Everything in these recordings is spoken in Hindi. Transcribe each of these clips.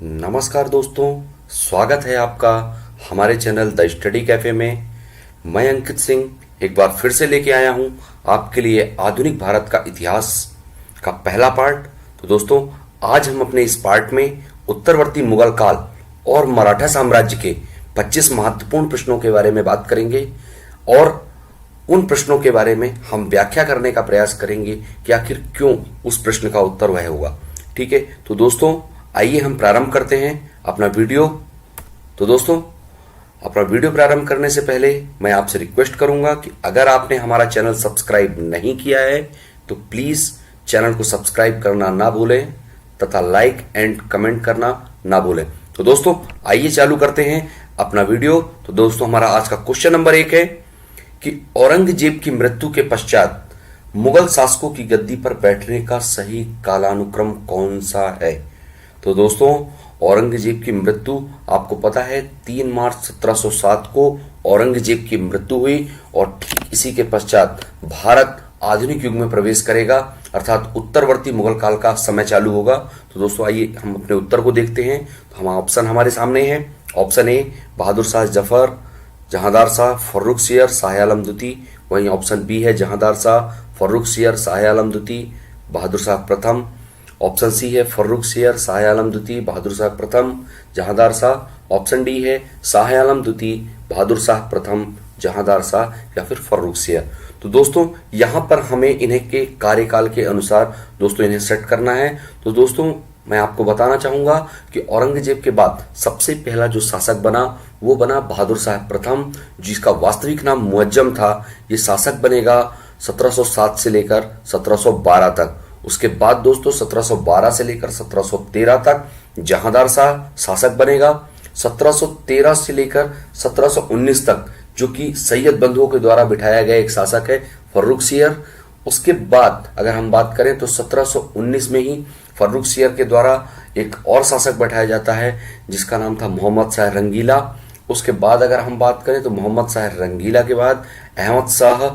नमस्कार दोस्तों, स्वागत है आपका हमारे चैनल द स्टडी कैफे में। मैं अंकित सिंह एक बार फिर से लेके आया हूं आपके लिए आधुनिक भारत का इतिहास का पहला पार्ट। तो दोस्तों, आज हम अपने इस पार्ट में उत्तरवर्ती मुगल काल और मराठा साम्राज्य के 25 महत्वपूर्ण प्रश्नों के बारे में बात करेंगे और उन प्रश्नों के बारे में हम व्याख्या करने का प्रयास करेंगे कि आखिर क्यों उस प्रश्न का उत्तर वह होगा। ठीक है, तो दोस्तों आइए हम प्रारंभ करते हैं अपना वीडियो। तो दोस्तों, अपना वीडियो प्रारंभ करने से पहले मैं आपसे रिक्वेस्ट करूंगा कि अगर आपने हमारा चैनल सब्सक्राइब नहीं किया है तो प्लीज चैनल को सब्सक्राइब करना ना भूलें तथा लाइक एंड कमेंट करना ना भूलें। तो दोस्तों आइए चालू करते हैं अपना वीडियो। तो दोस्तों, हमारा आज का क्वेश्चन नंबर 1 है कि औरंगजेब की मृत्यु के पश्चात मुगल शासकों की गद्दी पर बैठने का सही कालानुक्रम कौन सा है। तो दोस्तों, औरंगजेब की मृत्यु आपको पता है 3 मार्च 1707 को औरंगजेब की मृत्यु हुई और ठीक इसी के पश्चात भारत आधुनिक युग में प्रवेश करेगा, अर्थात उत्तरवर्ती मुगल काल का समय चालू होगा। तो दोस्तों आइए हम अपने उत्तर को देखते हैं। तो हम ऑप्शन हमारे सामने है। ऑप्शन ए बहादुर शाह जफर, जहांदार शाह, फर्रुख सियर, शाह आलम द्वितीय। वहीं ऑप्शन बी है जहांदार शाह, फर्रुख सियर, शाह आलम द्वितीय, बहादुर शाह प्रथम। ऑप्शन सी है फर्रुख सियर, शाह आलम द्वितीय, बहादुर शाह प्रथम, जहांदार शाह। ऑप्शन डी है शाह आलम द्वितीय, बहादुर शाह प्रथम, जहांदार शाह या फिर फर्रुख सियर। तो दोस्तों यहां पर हमें इन्हें के कार्यकाल के अनुसार दोस्तों इन्हें सेट करना है। तो दोस्तों मैं आपको बताना चाहूंगा कि औरंगजेब के बाद सबसे पहला जो शासक बना वो बना बहादुर शाह प्रथम, जिसका वास्तविक नाम मुअज्जम था। ये शासक बनेगा 1707 से लेकर 1712 तक। उसके बाद दोस्तों 1712 से लेकर 1713 तक जहांदार शाह शासक बनेगा। 1713 से लेकर 1719 तक जो कि सैयद बंधुओं के द्वारा बिठाया गया एक शासक है फर्रुख सियर। उसके बाद अगर हम बात करें तो 1719 में ही फर्रुख सियर के द्वारा एक और शासक बैठाया जाता है जिसका नाम था मोहम्मद शाह रंगीला। उसके बाद अगर हम बात करें तो मोहम्मद शाह रंगीला के बाद अहमद शाह,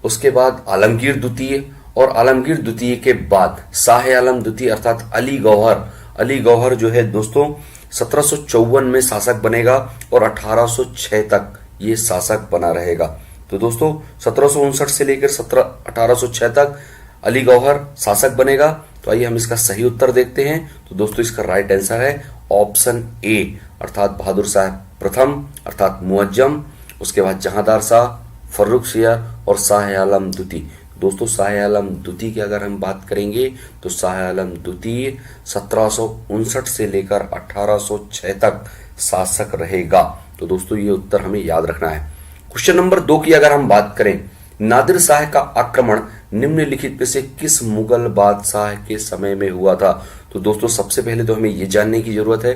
उसके बाद आलमगीर द्वितीय और आलमगीर द्वितीय के बाद शाह आलम द्वितीय अर्थात अली गौहर। अली गौहर जो है दोस्तों 1754 में शासक बनेगा और 1806 तक ये शासक बना रहेगा। तो दोस्तों 1759 से लेकर 1806 तक अली गौहर शासक बनेगा। तो आइए हम इसका सही उत्तर देखते हैं। तो दोस्तों इसका राइट आंसर है ऑप्शन ए अर्थात बहादुर शाह प्रथम अर्थात मुअज्जम, उसके बाद जहांदार शाह, फर्रुख सियर और शाह आलम द्वितीय। दोस्तों शाह आलम द्वितीय की अगर हम बात करेंगे तो शाह आलम द्वितीय 1759 से लेकर 1806 तक शासक रहेगा। तो दोस्तों ये उत्तर हमें याद रखना है। क्वेश्चन नंबर 2 की अगर हम बात करें, नादिर शाह का आक्रमण निम्नलिखित में से किस मुगल बादशाह के समय में हुआ था। तो दोस्तों सबसे पहले तो हमें यह जानने की जरूरत है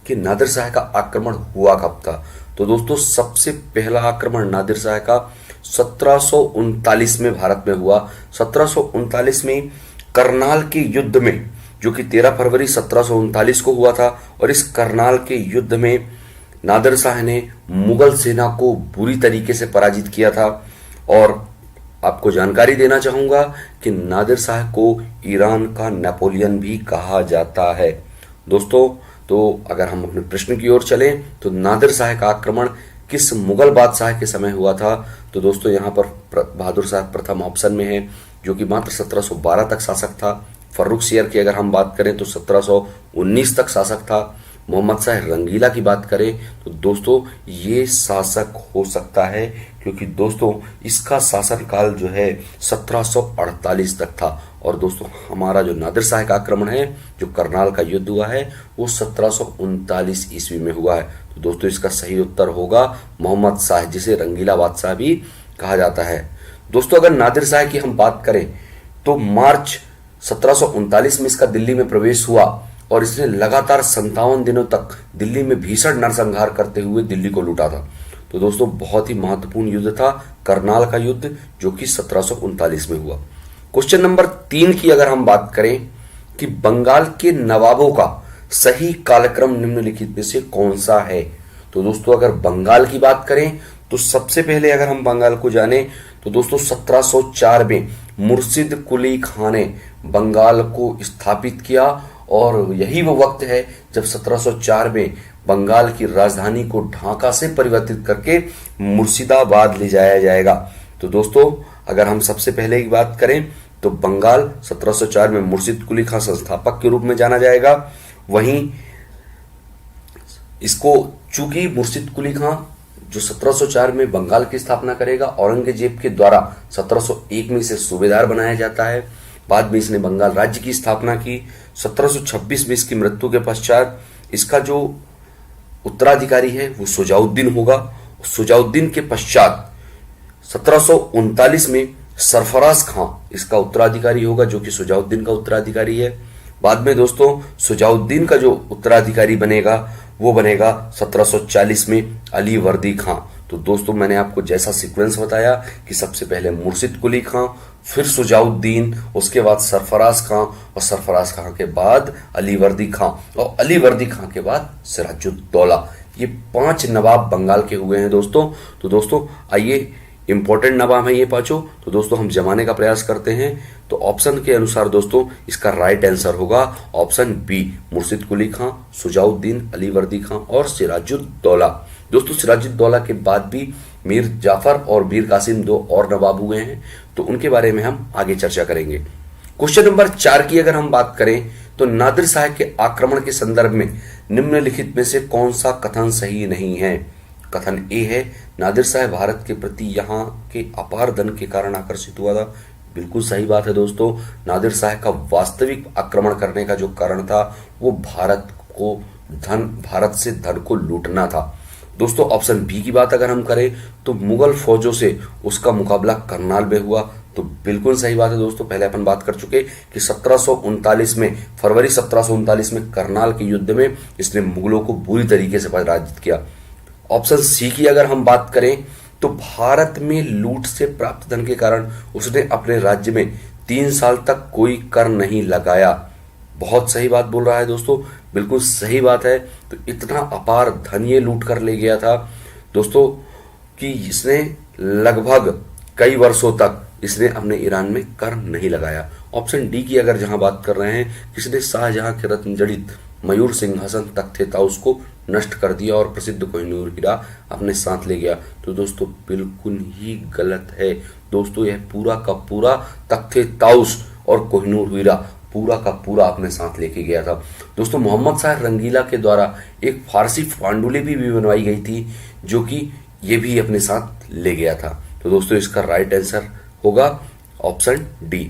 कि नादिर शाह का आक्रमण हुआ कब था। तो दोस्तों सबसे पहला आक्रमण नादिर शाह का 1739 में भारत में हुआ। 1739 में करनाल के युद्ध में, जो कि 13 फरवरी 1739 को हुआ था, और इस करनाल के युद्ध में नादिर शाह ने मुगल सेना को बुरी तरीके से पराजित किया था। और आपको जानकारी देना चाहूंगा कि नादिर शाह को ईरान का नेपोलियन भी कहा जाता है। दोस्तों तो अगर हम अपने प्रश्न की ओर चलें तो नादिर शाह का आक्रमण किस मुगल बादशाह के समय हुआ था। तो दोस्तों यहाँ पर बहादुर शाह प्रथम ऑप्शन में है जो कि मात्र 1712 तक शासक था। फर्रुख सियर की अगर हम बात करें तो 1719 तक शासक था। मोहम्मद शाह रंगीला की बात करें तो दोस्तों ये शासक हो सकता है क्योंकि दोस्तों इसका शासनकाल जो है 1748 तक था। और दोस्तों हमारा जो नादिर शाह का आक्रमण है, जो करनाल का युद्ध हुआ है, वो 1739 ईस्वी में हुआ है। तो दोस्तों इसका सही उत्तर होगा मोहम्मद शाह, जिसे रंगीला बादशाह भी कहा जाता है। दोस्तों अगर नादिर शाह की हम बात करें तो मार्च 1739 में इसका दिल्ली में प्रवेश हुआ और इसने लगातार 57 दिनों तक दिल्ली में भीषण नरसंहार करते हुए दिल्ली को लूटा था। तो दोस्तों बहुत ही महत्वपूर्ण युद्ध था करनाल का युद्ध, जो कि 1739 में हुआ। क्वेश्चन नंबर 3 की अगर हम बात करें कि बंगाल के नवाबों का सही कालक्रम निम्नलिखित में से कौन सा है। तो दोस्तों अगर बंगाल की बात करें तो सबसे पहले अगर हम बंगाल को जाने तो दोस्तों 1704 में मुर्शिद कुली खां ने बंगाल को स्थापित किया और यही वो वक्त है जब 1704 में बंगाल की राजधानी को ढाका से परिवर्तित करके मुर्शिदाबाद ले जाया जाएगा। तो दोस्तों अगर हम सबसे पहले की बात करें तो बंगाल 1704 में मुर्शिद कुली खां संस्थापक के रूप में जाना जाएगा। वहीं इसको चूंकि मुर्शिद कुली खां जो 1704 में बंगाल की स्थापना करेगा, औरंगजेब के द्वारा 1701 में इसे सूबेदार बनाया जाता है। बाद में इसने बंगाल राज्य की स्थापना की। 1726 में इसकी मृत्यु के पश्चात इसका जो उत्तराधिकारी है वो सुजाउद्दीन होगा। सुजाउद्दीन के पश्चात 1739 में सरफराज खां इसका उत्तराधिकारी होगा, जो कि सुजाउद्दीन का उत्तराधिकारी है। बाद में दोस्तों सुजाउद्दीन का जो उत्तराधिकारी बनेगा वो बनेगा 1740 में अली वर्दी खां। तो दोस्तों मैंने आपको जैसा सीक्वेंस बताया कि सबसे पहले मुर्शिद कुली खां, फिर सुजाउद्दीन, उसके बाद सरफराज खां, और सरफराज खां के बाद अली वर्दी खां, और अली वर्दी खां के बाद सिराजुद्दौला। ये 5 नवाब बंगाल के हुए हैं दोस्तों। तो दोस्तों आइए, इंपॉर्टेंट नवाब है ये पांचों। तो दोस्तों हम जमाने का प्रयास करते हैं। तो ऑप्शन के अनुसार दोस्तों इसका राइट आंसर होगा ऑप्शन बी, मुर्शिद कुली खां, सुजाउद्दीन, अली वर्दी खां और सिराजुद्दौला। दोस्तों सिराजुद्दौला के बाद भी मीर जाफर और मीर कासिम 2 और नवाब हुए हैं, तो उनके बारे में हम आगे चर्चा करेंगे। क्वेश्चन नंबर 4 की अगर हम बात करें तो नादिर शाह के आक्रमण के संदर्भ में निम्नलिखित में से कौन सा कथन सही नहीं है। कथन ए है, नादिर शाह भारत के प्रति यहाँ के अपार धन के कारण आकर्षित हुआ था। बिल्कुल सही बात है दोस्तों। नादिर शाह का वास्तविक आक्रमण करने का जो कारण था वो भारत से धन को लूटना था। दोस्तों ऑप्शन बी की बात अगर हम करें तो मुगल फौजों से उसका मुकाबला करनाल में हुआ। तो बिल्कुल सही बात है दोस्तों। पहले अपन बात कर चुके कि 1739 में, फरवरी 1739 में करनाल के युद्ध में इसने मुगलों को बुरी तरीके से पराजित किया। ऑप्शन सी की अगर हम बात करें तो भारत में लूट से प्राप्त धन के कारण उसने अपने राज्य में 3 साल तक कोई कर नहीं लगाया। बहुत सही बात बोल रहा है दोस्तों, बिल्कुल सही बात है। तो इतना अपार धन ये लूट कर ले गया था दोस्तों कि इसने लगभग कई वर्षों तक इसने अपने ईरान में कर नहीं लगाया। ऑप्शन डी की अगर जहां बात कर रहे हैं, किसने शाहजहां के रत्न जड़ित मयूर सिंहासन तख्ते ताउस को नष्ट कर दिया और प्रसिद्ध कोहिनूर हीरा अपने साथ ले गया। तो दोस्तों बिल्कुल ही गलत है दोस्तों। यह पूरा का पूरा तख्ते ताउस और कोहिनूर हीरा पूरा का पूरा अपने साथ लेके गया था दोस्तों। मोहम्मद शाह रंगीला के द्वारा एक फारसी पांडुलिपि भी बनवाई गई थी, जो कि ये भी अपने साथ ले गया था। तो दोस्तों इसका राइट आंसर होगा ऑप्शन डी।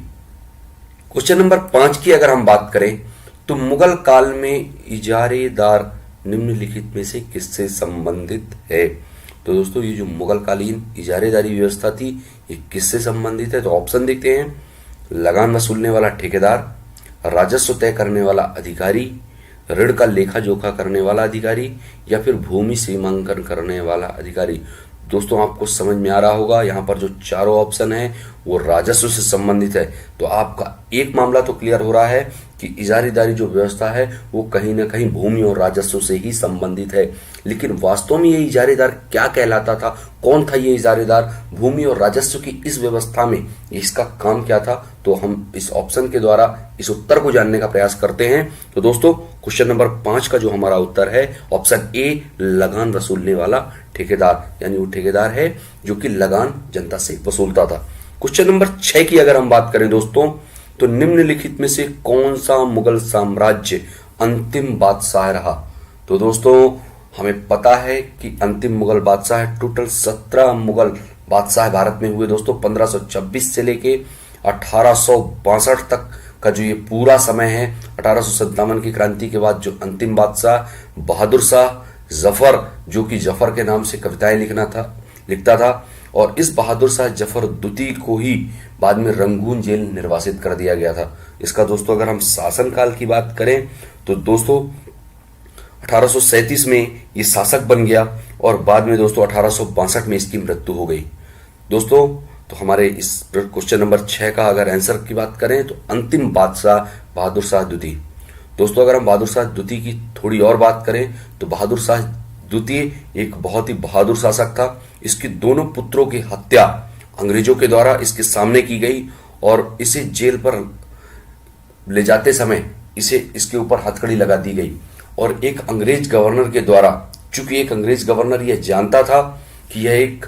क्वेश्चन नंबर 5 की अगर हम बात करें तो मुगल काल में इजारेदार निम्नलिखित में से किससे संबंधित है। तो दोस्तों ये जो मुगल कालीन इजारेदारी व्यवस्था थी ये किससे संबंधित है। तो ऑप्शन देखते हैं, लगान वसूलने वाला ठेकेदार, राजस्व तय करने वाला अधिकारी, ऋण का लेखा जोखा करने वाला अधिकारी, या फिर भूमि सीमांकन करने वाला अधिकारी। दोस्तों आपको समझ में आ रहा होगा, यहाँ पर जो चारों ऑप्शन है वो राजस्व से संबंधित है। तो आपका एक मामला तो क्लियर हो रहा है कि इजारेदारी जो व्यवस्था है वो कहीं ना कहीं भूमि और राजस्व से ही संबंधित है। लेकिन वास्तव में ये इजारेदार क्या कहलाता था, कौन था ये इजारेदार, भूमि और राजस्व की इस व्यवस्था में इसका काम क्या था, तो हम इस ऑप्शन के द्वारा इस उत्तर को जानने का प्रयास करते हैं। तो दोस्तों क्वेश्चन नंबर 5 का जो हमारा उत्तर है ऑप्शन ए, लगान वसूलने वाला ठेकेदार, यानी वो ठेकेदार है जो कि लगान जनता से वसूलता था। क्वेश्चन नंबर 6 की अगर हम बात करें दोस्तों तो निम्नलिखित में से कौन सा मुगल साम्राज्य अंतिम बादशाह रहा। तो दोस्तों हमें पता है कि अंतिम मुगल बादशाह टोटल 17 मुगल बादशाह भारत में हुए दोस्तों। 1526 से लेके 1862 तक का जो ये पूरा समय है, 1857 की क्रांति के बाद जो अंतिम बादशाह बहादुर शाह जफर, जो कि जफर के नाम से कविताएं लिखता था, और इस बहादुर शाह जफर द्वितीय को ही बाद में रंगून जेल निर्वासित कर दिया गया था। इसका दोस्तों अगर हम शासनकाल की बात करें तो दोस्तों 1837 में ये शासक बन गया और बाद में दोस्तों 1862 में इसकी मृत्यु हो गई। दोस्तों तो हमारे इस क्वेश्चन नंबर 6 का अगर आंसर की बात करें तो अंतिम बादशाह बहादुर शाह द्वितीय। दोस्तों अगर हम बहादुर शाह द्वितीय की थोड़ी और बात करें तो बहादुर शाह द्वितीय एक बहुत ही बहादुर शासक था। इसके दोनों पुत्रों की हत्या अंग्रेजों के द्वारा इसके सामने की गई और इसे जेल पर ले जाते समय इसे इसके ऊपर हथकड़ी लगा दी गई और एक अंग्रेज गवर्नर के द्वारा, चूंकि एक अंग्रेज गवर्नर यह जानता था कि यह एक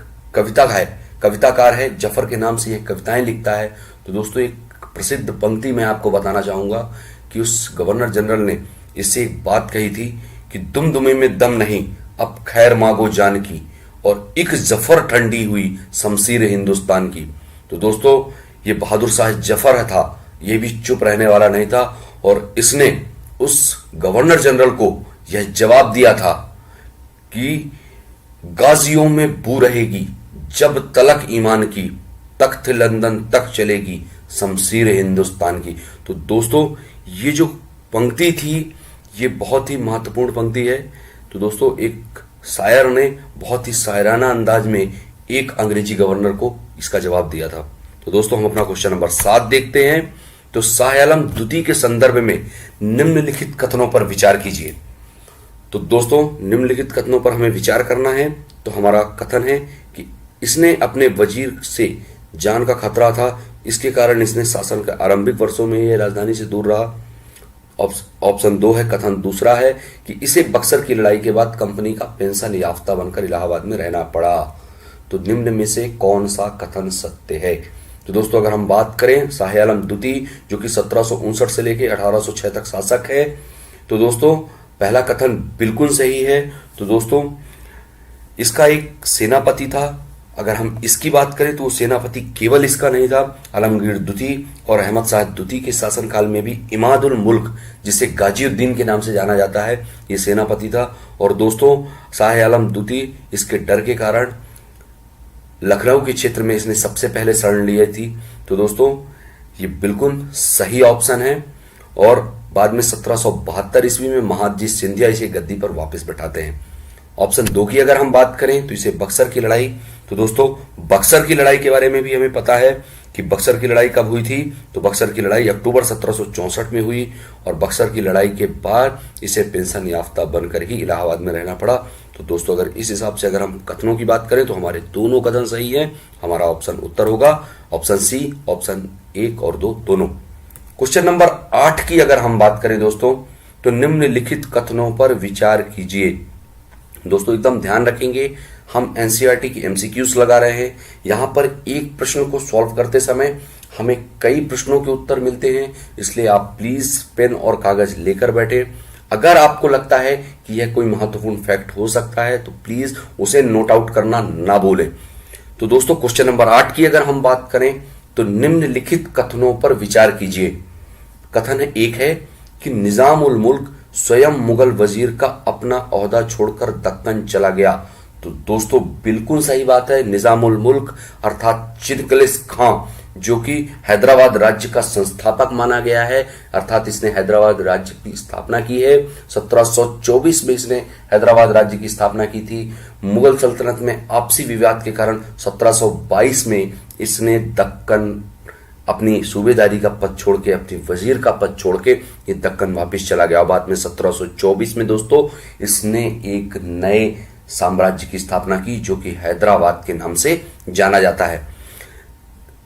कविताकार है, जफर के नाम से यह कविताएं लिखता है, तो दोस्तों एक प्रसिद्ध पंक्ति मैं आपको बताना चाहूंगा कि उस गवर्नर जनरल ने इससे एक बात कही थी कि दुम दुमे में दम नहीं, अब खैर मांगो जान की, और एक जफर ठंडी हुई शमशीर हिंदुस्तान की। तो दोस्तों ये बहादुर शाह जफर था, ये भी चुप रहने वाला नहीं था और इसने उस गवर्नर जनरल को यह जवाब दिया था कि गाजियों में बू रहेगी जब तलक ईमान की, तख्त लंदन तक चलेगी शमशीर हिंदुस्तान की। तो दोस्तों ये जो पंक्ति थी ये बहुत ही महत्वपूर्ण पंक्ति है। तो दोस्तों एक शायर ने बहुत ही शायराना अंदाज में एक अंग्रेजी गवर्नर को इसका जवाब दिया था। तो दोस्तों हम अपना क्वेश्चन नंबर 7 देखते हैं। तो शाह आलम द्वितीय के संदर्भ में निम्नलिखित कथनों पर विचार कीजिए। तो दोस्तों निम्नलिखित कथनों पर हमें विचार करना है। तो हमारा कथन है कि इसने अपने वजीर से जान का खतरा था, इसके कारण इसने शासन के आरंभिक वर्षों में यह राजधानी से दूर रहा। ऑप्शन 2 है। कथन दूसरा है कि इसे बक्सर की लड़ाई के बाद कंपनी का पेंशन याफ्ता बनकर इलाहाबाद में रहना पड़ा। तो निम्न में से कौन सा कथन सत्य है? तो दोस्तों अगर हम बात करें शाह आलम द्वितीय जो कि 1759 से लेकर 1806 तक शासक है, तो दोस्तों पहला कथन बिल्कुल सही है। तो दोस्तों इसका एक सेनापति था। अगर हम इसकी बात करें तो वो सेनापति केवल इसका नहीं था, आलमगीर द्वितीय और अहमद शाह द्वितीय के शासनकाल में भी इमादुल मुल्क, जिसे गाजीउद्दीन के नाम से जाना जाता है, ये सेनापति था। और दोस्तों शाह आलम द्वितीय इसके डर के कारण लखनऊ के क्षेत्र में इसने सबसे पहले शरण ली थी। तो दोस्तों ये बिल्कुल सही ऑप्शन है। और बाद में 1772 ईस्वी में महादजी सिंधिया इसे गद्दी पर वापस बैठाते हैं। ऑप्शन 2 की अगर हम बात करें तो इसे बक्सर की लड़ाई। तो दोस्तों बक्सर की लड़ाई के बारे में भी हमें पता है कि बक्सर की लड़ाई कब हुई थी। तो बक्सर की लड़ाई अक्टूबर 1764 में हुई और बक्सर की लड़ाई के बाद इसे पेंशन याफ्ता बनकर ही इलाहाबाद में रहना पड़ा। तो दोस्तों अगर इस हिसाब से अगर हम कथनों की बात करें तो हमारे दोनों कथन सही है। हमारा ऑप्शन उत्तर होगा ऑप्शन सी, ऑप्शन 1 और 2 दोनों। क्वेश्चन नंबर 8 की अगर हम बात करें दोस्तों तो निम्नलिखित कथनों पर विचार कीजिए। दोस्तों एकदम ध्यान रखेंगे, हम एनसीईआरटी की एमसीक्यूज लगा रहे हैं। यहां पर एक प्रश्न को सॉल्व करते समय हमें कई प्रश्नों के उत्तर मिलते हैं, इसलिए आप प्लीज पेन और कागज लेकर बैठे। अगर आपको लगता है कि यह कोई महत्वपूर्ण फैक्ट हो सकता है तो प्लीज उसे नोट आउट करना ना भूलें। तो दोस्तों क्वेश्चन नंबर 8 की अगर हम बात करें तो निम्नलिखित कथनों पर विचार कीजिए। कथन 1 है कि निजाम उल मुल्क स्वयं मुगल वजीर का अपना ओहदा छोड़कर दक्कन चला गया। तो दोस्तों बिल्कुल सही बात है। निजाम उल मुल्क अर्थात चिदकलिस खां जो कि हैदराबाद राज्य का संस्थापक माना गया है, अर्थात इसने हैदराबाद राज्य की स्थापना की है। 1724 में इसने हैदराबाद राज्य की स्थापना की थी। मुगल सल्तनत में आपसी विवाद के कारण 1722 में इसने दक्कन अपनी सूबेदारी का पद छोड़ के, अपनी वजीर का पद छोड़ के ये दक्कन वापस चला गया। बाद में 1724 में दोस्तों इसने एक नए साम्राज्य की स्थापना की जो कि हैदराबाद के नाम से जाना जाता है।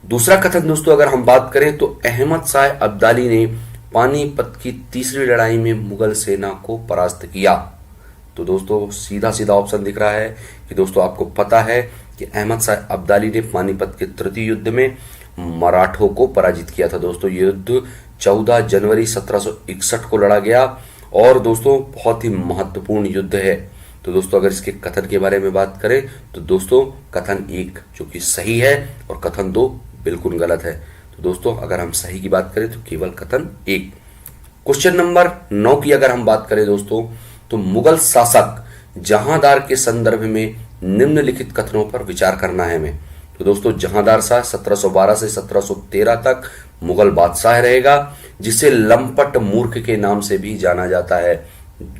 दूसरा कथन दोस्तों अगर हम बात करें तो अहमद शाह अब्दाली ने पानीपत की तीसरी लड़ाई में मुगल सेना को परास्त किया। तो दोस्तों सीधा सीधा ऑप्शन दिख रहा है कि दोस्तों आपको पता है कि अहमद शाह अब्दाली ने पानीपत के तृतीय युद्ध में मराठों को पराजित किया था। दोस्तों ये युद्ध 14 जनवरी 1761 को लड़ा गया और दोस्तों बहुत ही महत्वपूर्ण युद्ध है। तो दोस्तों अगर इसके कथन के बारे में बात करें तो दोस्तों कथन 1 जो कि सही है और कथन 2 बिल्कुल गलत है। तो दोस्तों अगर हम सही की बात करें तो केवल कथन 1। क्वेश्चन नंबर 9 की अगर हम बात करें दोस्तों तो मुगल शासक जहांदार के संदर्भ में निम्नलिखित कथनों पर विचार करना है हमें। तो दोस्तों जहांदार शाह 1712 से 1713 तक मुगल बादशाह रहेगा, जिसे लंपट मूर्ख के नाम से भी जाना जाता है।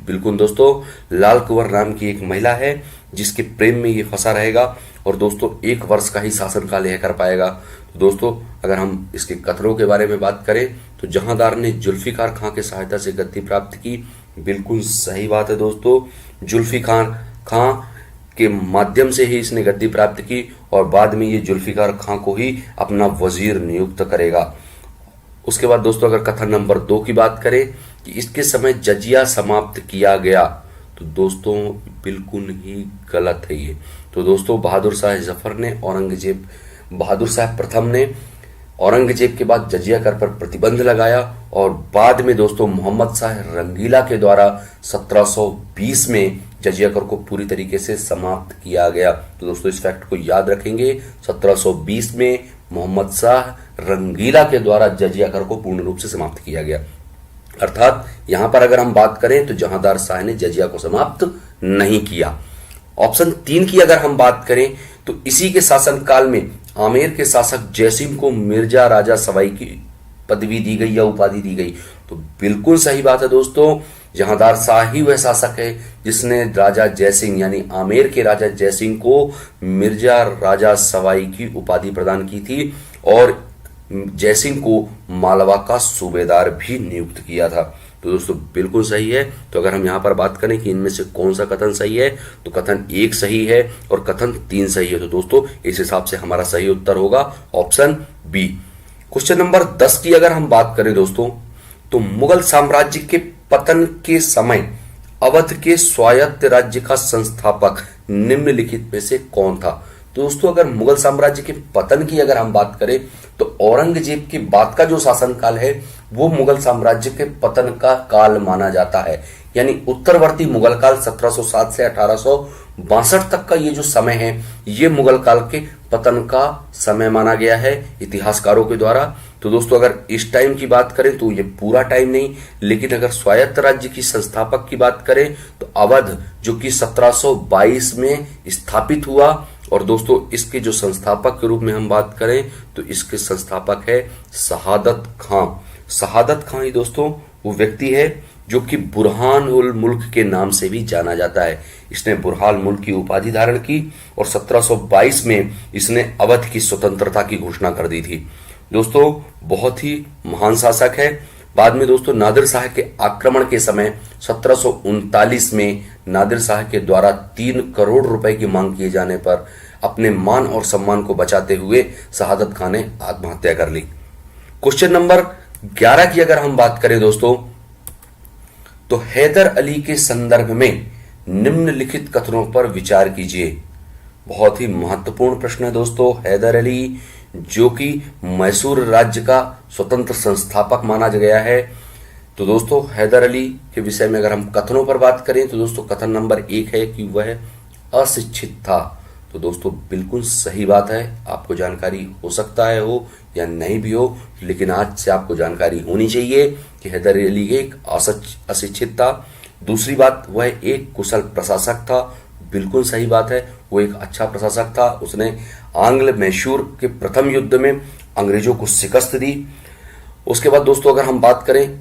बिल्कुल दोस्तों लाल कुंवर नाम की एक महिला है जिसके प्रेम में ये फंसा रहेगा और दोस्तों 1 वर्ष का ही शासनकाल यह कर पाएगा। तो दोस्तों अगर हम इसके कथनों के बारे में बात करें तो जहांदार ने जुल्फिकार खां की सहायता से गद्दी प्राप्त की। बिल्कुल सही बात है दोस्तों, जुल्फिकार खां के माध्यम से ही इसने गद्दी प्राप्त की और बाद में ये जुल्फिकार खां को ही अपना वजीर नियुक्त करेगा। उसके बाद दोस्तों अगर कथन नंबर 2 की बात करें कि इसके समय जजिया समाप्त किया गया, तो दोस्तों बिल्कुल ही गलत है ये। तो दोस्तों बहादुर शाह जफर ने बहादुर शाह प्रथम ने औरंगजेब के बाद जजिया कर पर प्रतिबंध लगाया और बाद में दोस्तों मोहम्मद शाह रंगीला के द्वारा 1720 में जजिया कर को पूरी तरीके से समाप्त किया गया। तो दोस्तों इस फैक्ट को याद रखेंगे, 1720 में मोहम्मद शाह रंगीला के द्वारा जजिया कर को पूर्ण रूप से समाप्त किया गया। अर्थात यहां पर अगर हम बात करें तो जहांदार शाह ने जजिया को समाप्त नहीं किया। ऑप्शन 3 की अगर हम बात करें तो इसी के शासनकाल में आमेर के शासक जयसिंह को मिर्जा राजा सवाई की पदवी दी गई या उपाधि दी गई। तो बिल्कुल सही बात है दोस्तों, जहांदार शाह ही वह शासक है जिसने राजा जयसिंह यानी आमेर के राजा जयसिंह को मिर्जा राजा सवाई की उपाधि प्रदान की थी और जयसिंह को मालवा का सूबेदार भी नियुक्त किया था। तो दोस्तों बिल्कुल सही है। तो अगर हम यहां पर बात करें कि इनमें से कौन सा कथन सही है, तो कथन 1 सही है और कथन 3 सही है। तो दोस्तों इस हिसाब से हमारा सही उत्तर होगा ऑप्शन बी। क्वेश्चन नंबर 10 की अगर हम बात करें दोस्तों, तो मुगल साम्राज्य के पतन के समय अवध के स्वायत्त राज्य का संस्थापक निम्नलिखित में से कौन था। दोस्तों अगर मुगल साम्राज्य के पतन की अगर हम बात करें तो औरंगजेब के बाद का जो शासनकाल है वो मुगल साम्राज्य के पतन का काल माना जाता है। यानी उत्तरवर्ती मुगल काल 1707 से 1862 तक का ये जो समय है ये मुगल काल के पतन का समय माना गया है इतिहासकारों के द्वारा। तो दोस्तों अगर इस टाइम की बात करें तो ये पूरा टाइम नहीं, लेकिन अगर स्वायत्त राज्य की संस्थापक की बात करें तो अवध जो कि 1722 में स्थापित हुआ और दोस्तों इसके जो संस्थापक के रूप में हम बात करें तो इसके संस्थापक है शहादत खां। शहादत खां ही दोस्तों वो व्यक्ति है जो कि बुरहान उल मुल्क के नाम से भी जाना जाता है। इसने बुरहान मुल्क की उपाधि धारण की और 1722 में इसने अवध की स्वतंत्रता की घोषणा कर दी थी। दोस्तों बहुत ही महान शासक है। बाद में दोस्तों नादिर शाह के आक्रमण के समय 1739 में नादिर शाह के द्वारा 3 करोड़ रुपए की मांग किए जाने पर अपने मान और सम्मान को बचाते हुए शहादत खां ने आत्महत्या कर ली। क्वेश्चन नंबर 11 की अगर हम बात करें दोस्तों, तो हैदर अली के संदर्भ में निम्नलिखित कथनों पर विचार कीजिए। बहुत ही महत्वपूर्ण प्रश्न है दोस्तों। हैदर अली जो कि मैसूर राज्य का स्वतंत्र संस्थापक माना गया है। तो दोस्तों हैदर अली के विषय में अगर हम कथनों पर बात करें तो दोस्तों कथन नंबर 1 है कि वह अशिक्षित था। तो दोस्तों बिल्कुल सही बात है। आपको जानकारी हो सकता है हो या नहीं भी हो, लेकिन आज से आपको जानकारी होनी चाहिए कि हैदर अली एक अशिक्षित था। दूसरी बात, वह एक कुशल प्रशासक था। बिल्कुल सही बात है, वो एक अच्छा प्रशासक था। उसने आंग्ल मैसूर के प्रथम युद्ध में अंग्रेजों को शिकस्त दी। उसके बाद दोस्तों अगर हम बात करें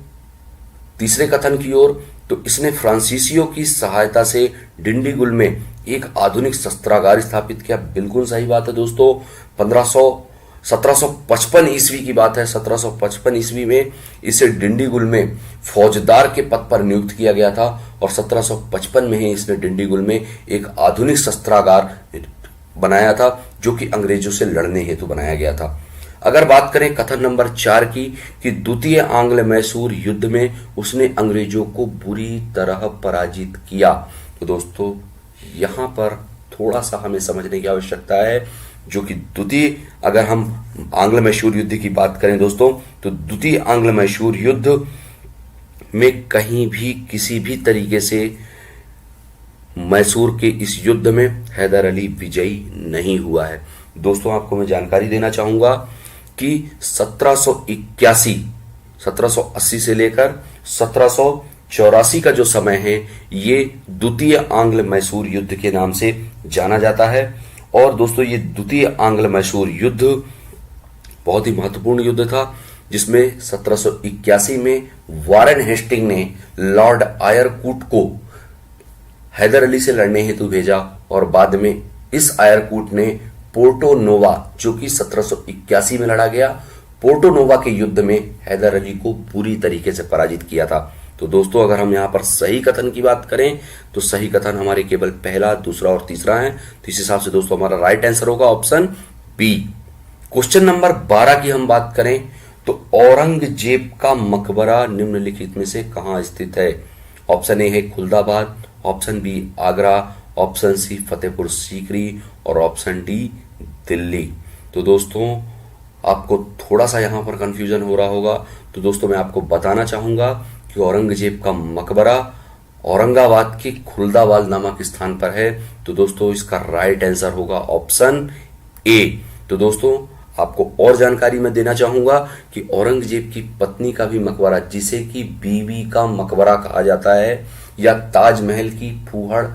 तीसरे कथन की ओर, तो इसने फ्रांसीसियों की सहायता से डिंडीगुल में एक आधुनिक शस्त्रागार स्थापित किया। बिल्कुल सही बात है दोस्तों। 1755 ईस्वी की बात है। 1755 ईस्वी में इसे डिंडीगुल में फौजदार के पद पर नियुक्त किया गया था और 1755 में ही इसने डिंडीगुल में एक आधुनिक शस्त्रागार बनाया था जो कि अंग्रेजों से लड़ने हेतु बनाया गया था। अगर बात करें कथन नंबर 4 की, कि द्वितीय आंग्ल मैसूर युद्ध में उसने अंग्रेजों को बुरी तरह पराजित किया। तो दोस्तों यहां पर थोड़ा सा हमें समझने की आवश्यकता है, जो कि द्वितीय, अगर हम आंग्ल मैसूर युद्ध की बात करें दोस्तों, तो द्वितीय आंग्ल मैसूर युद्ध में कहीं भी किसी भी तरीके से मैसूर के इस युद्ध में हैदर अली विजयी नहीं हुआ है। दोस्तों आपको मैं जानकारी देना चाहूंगा कि 1780 से लेकर 1784 का जो समय है ये द्वितीय आंग्ल मैसूर युद्ध के नाम से जाना जाता है। और दोस्तों ये द्वितीय आंग्ल मैसूर युद्ध बहुत ही महत्वपूर्ण युद्ध था, जिसमें 1781 में वारेन हेस्टिंग ने लॉर्ड आयरकूट को हैदर अली से लड़ने हेतु भेजा और बाद में इस आयरकूट ने पोर्टो नोवा, जो कि 1781 में लड़ा गया, पोर्टो नोवा के युद्ध में हैदर अली को पूरी तरीके से पराजित किया था। तो दोस्तों अगर हम यहाँ पर सही कथन की बात करें तो सही कथन हमारे केवल पहला, दूसरा और तीसरा है। तो इस हिसाब से दोस्तों हमारा राइट आंसर होगा ऑप्शन बी। क्वेश्चन नंबर 12 की हम बात करें तो औरंगजेब का मकबरा निम्नलिखित में से कहाँ स्थित है? ऑप्शन ए है Khuldabad, option B Agra, option C Fatehpur Sikri और ऑप्शन डी दिल्ली। तो दोस्तों आपको थोड़ा सा यहाँ पर कंफ्यूजन हो रहा होगा, तो दोस्तों मैं आपको बताना चाहूंगा कि औरंगजेब का मकबरा औरंगाबाद के खुलदाबाद नामक स्थान पर है। तो दोस्तों इसका राइट आंसर होगा ऑप्शन ए। तो दोस्तों आपको और जानकारी मैं देना चाहूंगा कि औरंगजेब की पत्नी का भी मकबरा, जिसे कि बीबी का मकबरा कहा जाता है या ताजमहल की फूहड़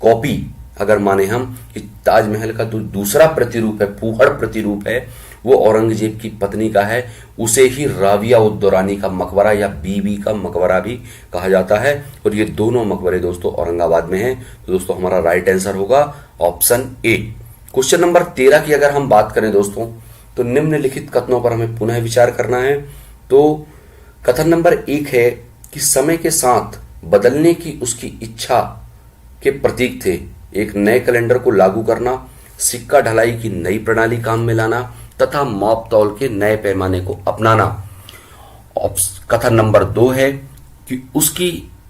कॉपी अगर माने हम कि ताजमहल का जो दूसरा प्रतिरूप है, फूहड़ प्रतिरूप है, वो औरंगजेब की पत्नी का है। उसे ही राबिया उद दौरानी का मकबरा या बीबी का मकबरा भी कहा जाता है और ये दोनों मकबरे दोस्तों औरंगाबाद में हैं। तो दोस्तों हमारा राइट आंसर होगा ऑप्शन ए। क्वेश्चन नंबर 13 की अगर हम बात करें दोस्तों, तो निम्नलिखित कथनों पर हमें पुनः विचार करना है। तो कथन नंबर 1 है कि समय के साथ बदलने की उसकी इच्छा के प्रतीक थे एक नए कैलेंडर को लागू करना, सिक्का ढलाई की नई प्रणाली काम में लाना तथा माप तौल के नए पैमाने को अपनाना। कथन नंबर 2 है कि उसकी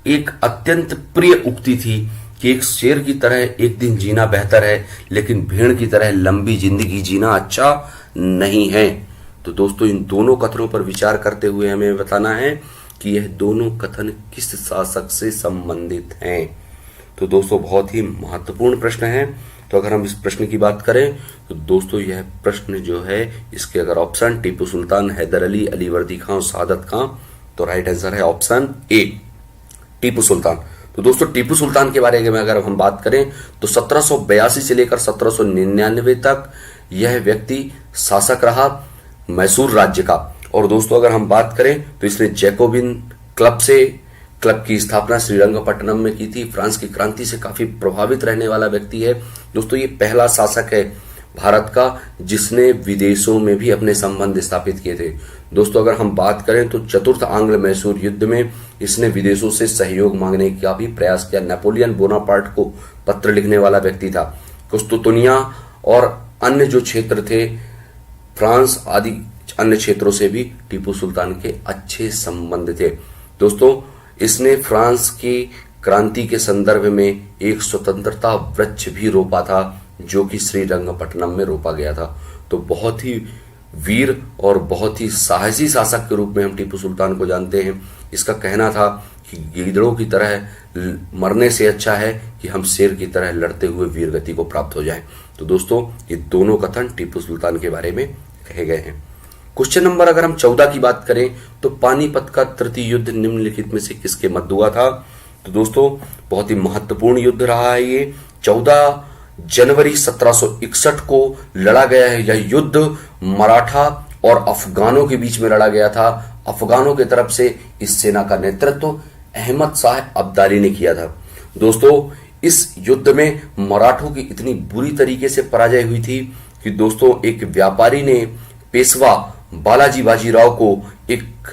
एक अत्यंत प्रिय उक्ति थी कि एक शेर की तरह एक दिन जीना बेहतर है, लेकिन भेड़ की तरह लंबी जिंदगी जीना अच्छा नहीं है। तो दोस्तों इन दोनों कथनों पर विचार करते हुए हमें बताना है कि यह दोनों कथन किस शासक से संबंधित हैं। तो दोस्तों बहुत ही महत्वपूर्ण प्रश्न है। तो अगर हम इस प्रश्न की बात करें तो दोस्तों यह प्रश्न जो है, इसके अगर ऑप्शन टीपू सुल्तान, हैदर अली, अली वर्दी खां, सादत खां, तो राइट आंसर है ऑप्शन ए टीपू सुल्तान। तो दोस्तों टीपू सुल्तान के बारे में अगर हम बात करें तो 1782 से लेकर 1799 तक यह व्यक्ति शासक रहा मैसूर राज्य का। और दोस्तों अगर हम बात करें तो इसने जैकोबिन क्लब की स्थापना श्रीरंगपट्टनम में की थी। फ्रांस की क्रांति से काफी प्रभावित रहने वाला व्यक्ति है। दोस्तों ये पहला शासक है भारत का जिसने विदेशों में भी अपने संबंध स्थापित किए थे। दोस्तों अगर हम बात करें तो चतुर्थ आंग्ल मैसूर युद्ध में इसने विदेशों से सहयोग मांगने का भी प्रयास किया। नेपोलियन बोनापार्ट को पत्र लिखने वाला व्यक्ति था। कुस्तुतुनिया और अन्य जो क्षेत्र थे, फ्रांस आदि अन्य क्षेत्रों से भी टीपू सुल्तान के अच्छे संबंध थे। दोस्तों इसने फ्रांस की क्रांति के संदर्भ में एक स्वतंत्रता वृक्ष भी रोपा था जो कि श्रीरंगपट्टनम में रोपा गया था। तो बहुत ही वीर और बहुत ही साहसी शासक के रूप में हम टीपू सुल्तान को जानते हैं। इसका कहना था कि गीदड़ों की तरह मरने से अच्छा है कि हम शेर की तरह लड़ते हुए वीर गति को प्राप्त हो जाएं। तो दोस्तों ये दोनों कथन टीपू सुल्तान के बारे में कहे गए हैं। क्वेश्चन नंबर अगर हम 14 की बात करें तो पानीपत का तृतीय युद्ध निम्नलिखित में से किसके मध्य हुआ था? तो दोस्तों बहुत ही महत्वपूर्ण युद्ध रहा है ये। 14 जनवरी 1761 को लड़ा गया है। यह युद्ध मराठा और अफगानों के बीच में लड़ा गया था। अफगानों की तरफ से इस सेना का नेतृत्व अहमद शाह अब्दाली ने किया था। दोस्तों इस युद्ध में मराठों की इतनी बुरी तरीके से पराजय हुई थी कि दोस्तों एक व्यापारी ने पेशवा बालाजी बाजीराव को एक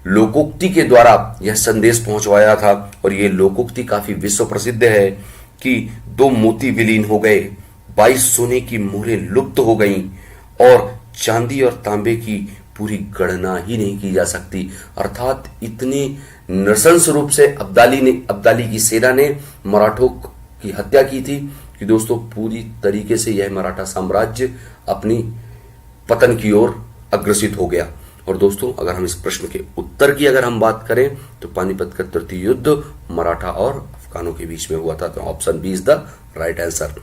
लोकोक्ति के द्वारा यह संदेश पहुंचवाया था और यह लोकोक्ति काफी विश्व प्रसिद्ध है कि 2 मोती विलीन हो गए, 22 सोने की मोहरें लुप्त हो गईं और चांदी और तांबे की पूरी गणना ही नहीं की जा सकती। अर्थात इतनी नृशंस रूप से अब्दाली की सेना ने मराठों की हत्या की थी कि दोस्तों पूरी तरीके से यह मराठा साम्राज्य अपनी पतन की ओर अग्रसित हो गया। और दोस्तों अगर हम इस प्रश्न के उत्तर की अगर हम बात करें तो पानीपत का तृतीय युद्ध मराठा और अफगानों के बीच में हुआ था। तो option B is the right answer.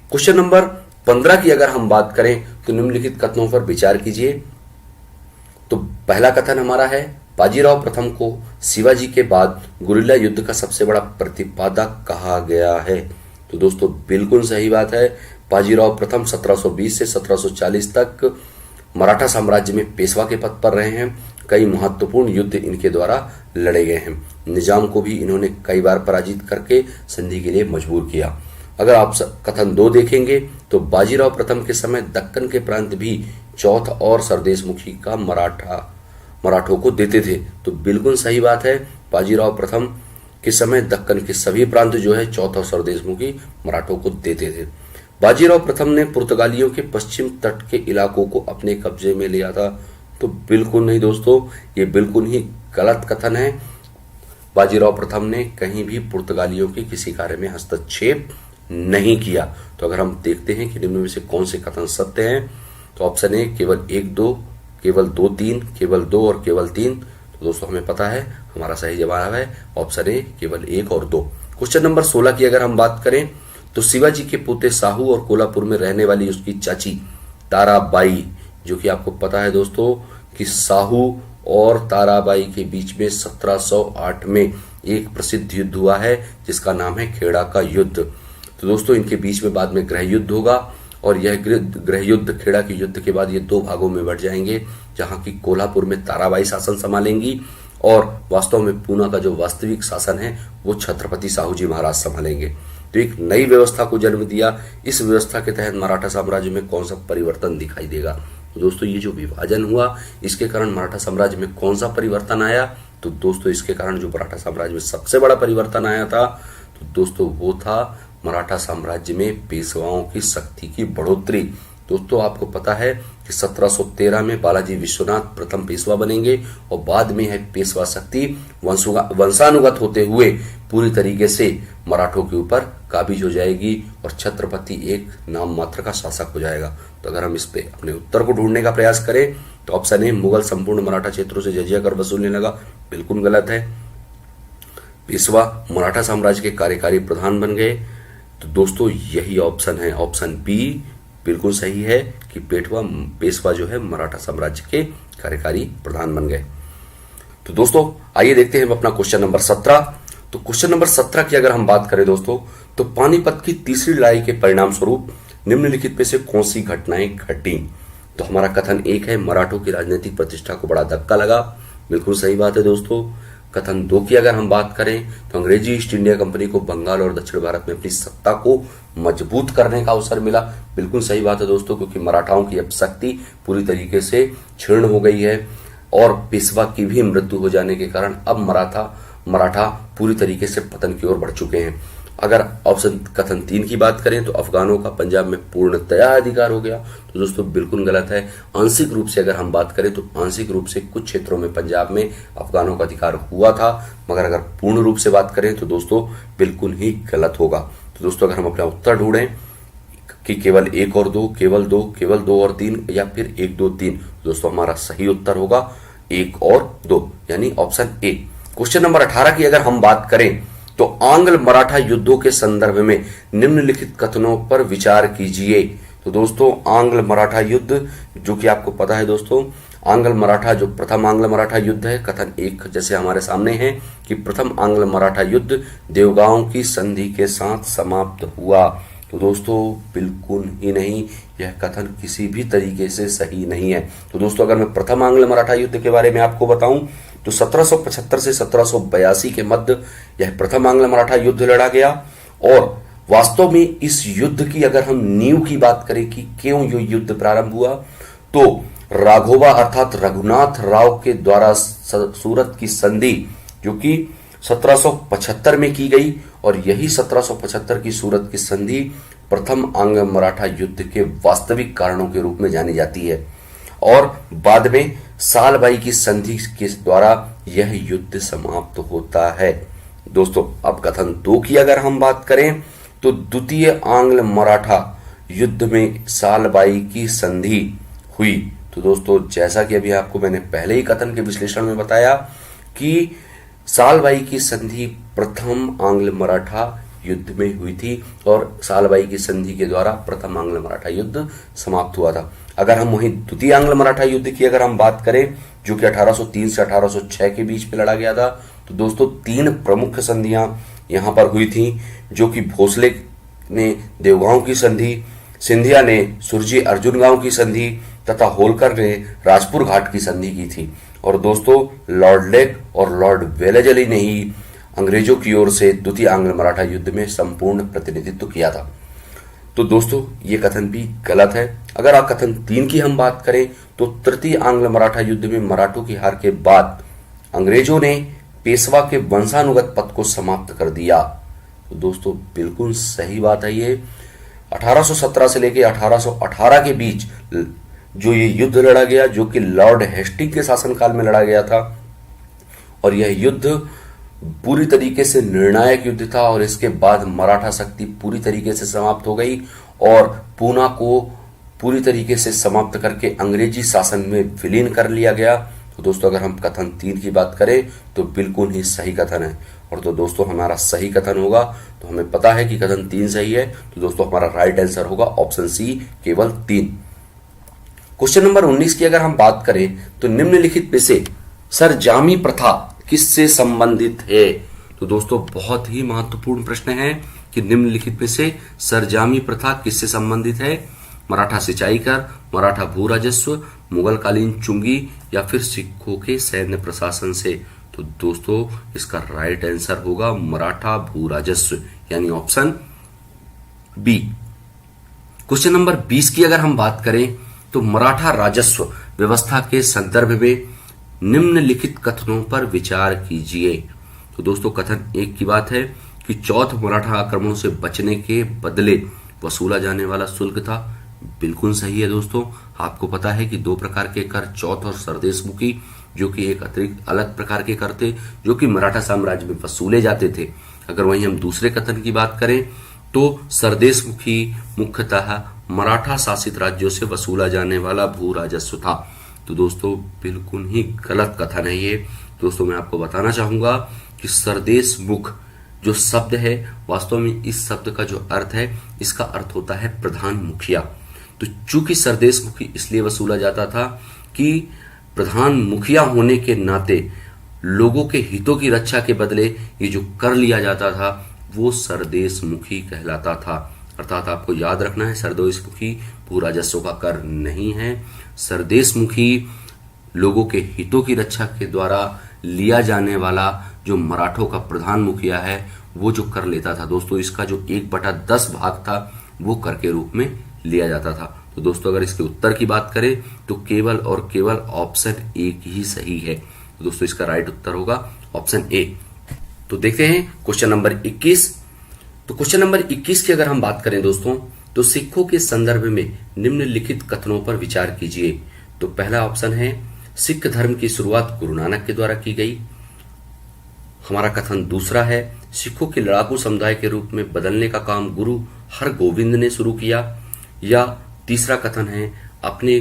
Question number 15 की अगर हम बात करें तो निम्नलिखित कथनों पर विचार कीजिए। तो पहला कथन हमारा है बाजीराव प्रथम को शिवाजी के बाद गुरिल्ला युद्ध का सबसे बड़ा प्रतिपादक कहा गया है। तो दोस्तों बिल्कुल सही बात है। बाजीराव प्रथम 1720 से 1740 तक मराठा साम्राज्य में पेशवा के पद पर रहे हैं। कई महत्वपूर्ण युद्ध इनके द्वारा लड़े गए हैं। निजाम को भी इन्होंने कई बार पराजित करके संधि के लिए मजबूर किया। अगर आप कथन 2 देखेंगे तो बाजीराव प्रथम के समय दक्कन के प्रांत भी चौथ और सरदेशमुखी का मराठों को देते थे। तो बिल्कुल सही बात है। बाजीराव प्रथम के समय दक्कन के सभी प्रांत जो है चौथ और सरदेशमुखी मराठों को देते थे। बाजीराव प्रथम ने पुर्तगालियों के पश्चिम तट के इलाकों को अपने कब्जे में लिया था। तो बिल्कुल नहीं दोस्तों, ये बिल्कुल ही गलत कथन है। बाजीराव प्रथम ने कहीं भी पुर्तगालियों के किसी कार्य में हस्तक्षेप नहीं किया। तो अगर हम देखते हैं कि निम्न में से कौन से कथन सत्य हैं, तो ऑप्शन ए केवल एक दो, केवल दो तीन, केवल दो और केवल तीन। तो दोस्तों हमें पता है हमारा सही जवाब है ऑप्शन ए केवल एक और दो। क्वेश्चन नंबर 16 की अगर हम बात करें तो शिवाजी के पोते साहू और कोल्हापुर में रहने वाली उसकी चाची ताराबाई, जो कि आपको पता है दोस्तों कि साहू और ताराबाई के बीच में 1708 में एक प्रसिद्ध युद्ध हुआ है जिसका नाम है खेड़ा का युद्ध। तो दोस्तों इनके बीच में बाद में गृह युद्ध होगा और यह गृह युद्ध, खेड़ा के युद्ध के बाद ये दो भागों में बढ़ जाएंगे, जहां की कोल्हापुर में ताराबाई शासन संभालेंगी और वास्तव में पूना का जो वास्तविक शासन है वो छत्रपति साहू जी महाराज संभालेंगे। तो एक नई व्यवस्था को जन्म दिया। इस व्यवस्था के तहत मराठा साम्राज्य में कौन सा परिवर्तन दिखाई देगा? तो दोस्तों ये जो विभाजन हुआ इसके कारण मराठा साम्राज्य में कौन सा परिवर्तन आया? तो दोस्तों इसके कारण जो मराठा साम्राज्य में सबसे बड़ा परिवर्तन आया था तो दोस्तों वो था मराठा साम्राज्य में पेशवाओं की शक्ति की बढ़ोतरी। दोस्तों आपको पता है कि 1713 में बालाजी विश्वनाथ प्रथम पेशवा बनेंगे और बाद में यह पेशवा शक्ति वंशानुगत होते हुए पूरी तरीके से मराठों के ऊपर काबिज हो जाएगी और छत्रपति एक नाम मात्र का शासक हो जाएगा। तो अगर हम इस पे अपने उत्तर को ढूंढने का प्रयास करें तो ऑप्शन ए मुगल संपूर्ण मराठा क्षेत्रों से जजिया कर वसूलने लगा, बिल्कुल गलत है। पेशवा मराठा साम्राज्य के कार्यकारी प्रधान बन गए, तो दोस्तों यही ऑप्शन है, ऑप्शन बी बिल्कुल सही है कि पेशवा जो है मराठा साम्राज्य के कार्यकारी प्रधान बन गए। तो दोस्तों आइए देखते हैं अपना क्वेश्चन नंबर 17। तो क्वेश्चन नंबर 17 की अगर हम बात करें दोस्तों तो पानीपत की तीसरी लड़ाई के परिणाम स्वरूप निम्नलिखित में से कौन सी घटनाएं घटी? तो हमारा कथन एक है मराठों की राजनीतिक प्रतिष्ठा को बड़ा धक्का लगा, बिल्कुल सही बात है दोस्तों। कथन 2 की अगर हम बात करें तो अंग्रेजी ईस्ट इंडिया कंपनी को बंगाल और दक्षिण भारत में अपनी सत्ता को मजबूत करने का अवसर मिला, बिल्कुल सही बात है दोस्तों, क्योंकि मराठाओं की अब शक्ति पूरी तरीके से क्षीण हो गई है और पेशवा की भी मृत्यु हो जाने के कारण अब मराठा पूरी तरीके से पतन की ओर बढ़ चुके हैं। अगर ऑप्शन कथन 3 की बात करें तो अफगानों का पंजाब में पूर्णतया अधिकार हो गया, तो दोस्तों बिल्कुल गलत है। आंशिक रूप से अगर हम बात करें तो आंशिक रूप से कुछ क्षेत्रों में पंजाब में अफगानों का अधिकार हुआ था, मगर अगर पूर्ण रूप से बात करें तो दोस्तों बिल्कुल ही गलत होगा। तो दोस्तों अगर हम अपना उत्तर ढूंढें कि केवल एक और दो, केवल दो और तीन या फिर 1 2 3, दोस्तों हमारा सही उत्तर होगा 1 और 2 यानी ऑप्शन ए। क्वेश्चन नंबर 18 की अगर हम बात करें तो आंग्ल मराठा युद्धों के संदर्भ में निम्नलिखित कथनों पर विचार कीजिए। तो दोस्तों आंग्ल मराठा युद्ध, जो कि आपको पता है दोस्तों, आंग्ल मराठा जो प्रथम आंग्ल मराठा युद्ध है, कथन 1 जैसे हमारे सामने है कि प्रथम आंग्ल मराठा युद्ध देवगांव की संधि के साथ समाप्त हुआ। तो दोस्तों बिल्कुल ही नहीं, यह कथन किसी भी तरीके से सही नहीं है। तो दोस्तों अगर मैं प्रथम आंग्ल मराठा युद्ध के बारे में आपको बताऊं तो 1775 से 1782 के मध्य यह प्रथम आंग्ल मराठा युद्ध लड़ा गया और वास्तव में इस युद्ध की अगर हम नींव की बात करें कि क्यों ये युद्ध प्रारंभ हुआ तो राघोबा अर्थात रघुनाथ राव के द्वारा सूरत की संधि जो कि 1775 में की गई और यही 1775 की सूरत की संधि प्रथम आंग्ल मराठा युद्ध के वास्तविक कारणों के रूप में जानी जाती है और बाद में सालबाई की संधि के द्वारा यह युद्ध समाप्त होता है। दोस्तों अब कथन 2 की अगर हम बात करें तो द्वितीय आंग्ल मराठा युद्ध में सालबाई की संधि हुई। तो दोस्तों जैसा कि अभी आपको मैंने पहले ही कथन के विश्लेषण में बताया कि सालबाई की संधि प्रथम आंग्ल मराठा युद्ध में हुई थी और सालबाई की संधि के द्वारा प्रथम आंग्ल मराठा युद्ध समाप्त हुआ था। अगर हम वहीं द्वितीय आंग्ल मराठा युद्ध की अगर हम बात करें जो कि 1803 से 1806 के बीच में लड़ा गया था, तो दोस्तों 3 प्रमुख संधियां यहां पर हुई थी, जो कि भोसले ने देवगांव की संधि, सिंधिया ने सुरजी अर्जुन गांव की संधि तथा होलकर ने राजपुर घाट की संधि की थी। और दोस्तों लॉर्ड लेक और लॉर्ड वेलेजली ने ही अंग्रेजों की ओर से द्वितीय आंग्ल मराठा युद्ध में संपूर्ण प्रतिनिधित्व किया था। तो दोस्तों ये कथन भी गलत है। अगर आप कथन 3 की हम बात करें तो तृतीय आंग्ल मराठा युद्ध में मराठों की हार के बाद अंग्रेजों ने पेशवा के वंशानुगत पद को समाप्त कर दिया। तो दोस्तों बिल्कुल सही बात है ये। 1817 से लेकर 1818 के बीच जो ये युद्ध लड़ा गया, जो कि लॉर्ड हेस्टिंग के शासनकाल में लड़ा गया था, और यह युद्ध पूरी तरीके से निर्णायक युद्ध था। और इसके बाद मराठा शक्ति पूरी तरीके से समाप्त हो गई और पूना को पूरी तरीके से समाप्त करके अंग्रेजी शासन में विलीन कर लिया गया। तो दोस्तों अगर हम कथन 3 की बात करें तो बिल्कुल ही सही कथन है। और तो दोस्तों हमारा सही कथन होगा, तो हमें पता है कि कथन 3 सही है, तो दोस्तों हमारा राइट आंसर होगा ऑप्शन सी, केवल 3। क्वेश्चन नंबर 19 की अगर हम बात करें तो निम्नलिखित में से सरजामी प्रथा किससे संबंधित है? तो दोस्तों बहुत ही महत्वपूर्ण प्रश्न है कि निम्नलिखित में से सरजामी प्रथा किससे संबंधित है? मराठा सिंचाई कर, मराठा भू राजस्व, मुगल कालीन चुंगी, या फिर सिखों के सैन्य प्रशासन से? तो दोस्तों इसका राइट आंसर होगा मराठा भू राजस्व, यानी ऑप्शन बी। क्वेश्चन नंबर 20 की अगर हम बात करें तो मराठा राजस्व व्यवस्था के संदर्भ में निम्नलिखित कथनों पर विचार कीजिए। तो दोस्तों कथन 1 की बात है कि चौथ मराठा आक्रमणों से बचने के बदले वसूला जाने वाला शुल्क था। बिल्कुल सही है दोस्तों। आपको पता है कि 2 प्रकार के कर, चौथ और सरदेशमुखी, जो कि एक अतिरिक्त अलग प्रकार के कर थे जो कि मराठा साम्राज्य में वसूले जाते थे। अगर वहीं हम दूसरे कथन की बात करें तो सरदेशमुखी मुख्यतः मराठा शासित राज्यों से वसूला जाने वाला भू राजस्व था। तो दोस्तों बिल्कुल ही गलत कथन है ये। दोस्तों मैं आपको बताना चाहूंगा कि सरदेशमुख जो शब्द है, वास्तव में इस शब्द का जो अर्थ है, इसका अर्थ होता है प्रधान मुखिया। तो चूंकि सरदेशमुखी इसलिए वसूला जाता था कि प्रधान मुखिया होने के नाते लोगों के हितों की रक्षा के बदले ये जो कर लिया जाता था वो सरदेशमुखी कहलाता था। अर्थात आपको याद रखना है, सरदेशमुखी भू राजस्व का कर नहीं है। सरदेशमुखी लोगों के हितों की रक्षा के द्वारा लिया जाने वाला जो मराठों का प्रधान मुखिया है वो जो कर लेता था दोस्तों, इसका जो 1/10 भाग था वो कर के रूप में लिया जाता था। तो दोस्तों अगर इसके उत्तर की बात करें तो केवल और केवल ऑप्शन 1 ही सही है। तो दोस्तों इसका राइट उत्तर होगा ऑप्शन ए। तो देखते हैं क्वेश्चन नंबर 21। तो क्वेश्चन नंबर 21 की अगर हम बात करें दोस्तों तो सिखों के संदर्भ में निम्नलिखित कथनों पर विचार कीजिए। तो पहला ऑप्शन है सिख धर्म की शुरुआत गुरु नानक के द्वारा की गई। हमारा कथन दूसरा है सिखों के लड़ाकू समुदाय के रूप में बदलने का काम गुरु हरगोविंद ने शुरू किया। या तीसरा कथन है अपने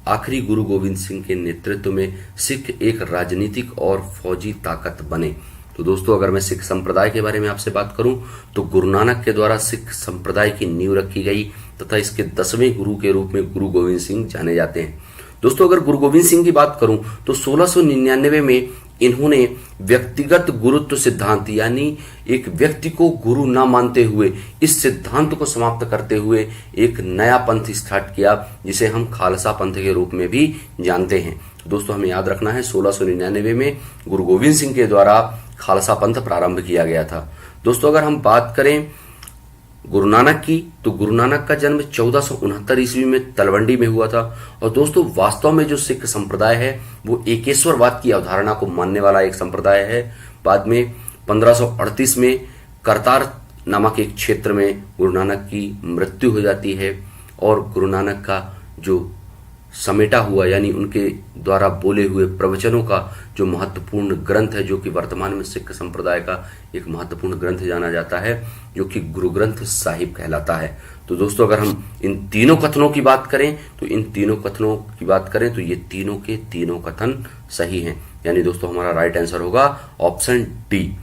आखिरी गुरु गोविंद सिंह के नेतृत्व में सिख एक राजनीतिक और फौजी ताकत बने। तो दोस्तों अगर मैं सिख संप्रदाय के बारे में आपसे बात करूं तो गुरु नानक के द्वारा सिख संप्रदाय की नींव रखी गई तथा इसके 10वें गुरु के रूप में गुरु गोविंद सिंह जाने जाते हैं। दोस्तों अगर गुरु गोविंद सिंह की बात करूं तो 1699 में इन्होंने व्यक्तिगत गुरुत्व सिद्धांत, यानी एक व्यक्ति को गुरु ना मानते हुए इस सिद्धांत को समाप्त करते हुए एक नया पंथ स्टार्ट किया जिसे हम खालसा पंथ के रूप में भी जानते हैं। तो दोस्तों हमें याद रखना है 1699 में गुरु गोविंद सिंह के द्वारा खालसा पंथ प्रारंभ किया गया था। दोस्तों अगर हम बात करें गुरु नानक की तो गुरु नानक का जन्म 1469 ईस्वी में तलवंडी में हुआ था। और दोस्तों वास्तव में जो सिख संप्रदाय है वो एकेश्वरवाद की अवधारणा को मानने वाला एक संप्रदाय है। बाद में 1538 में करतार नामक एक क्षेत्र में गुरु नानक की मृत्यु हो जाती है और गुरु नानक का जो समेटा हुआ, यानी उनके द्वारा बोले हुए प्रवचनों का जो महत्वपूर्ण ग्रंथ है, जो कि वर्तमान में सिख संप्रदाय का एक महत्वपूर्ण ग्रंथ जाना जाता है, जो कि गुरु ग्रंथ साहिब कहलाता है। तो दोस्तों अगर हम इन तीनों कथनों की बात करें तो ये तीनों के तीनों कथन सही हैं, यानी दोस्तों हमारा राइट आंसर होगा ऑप्शन डी।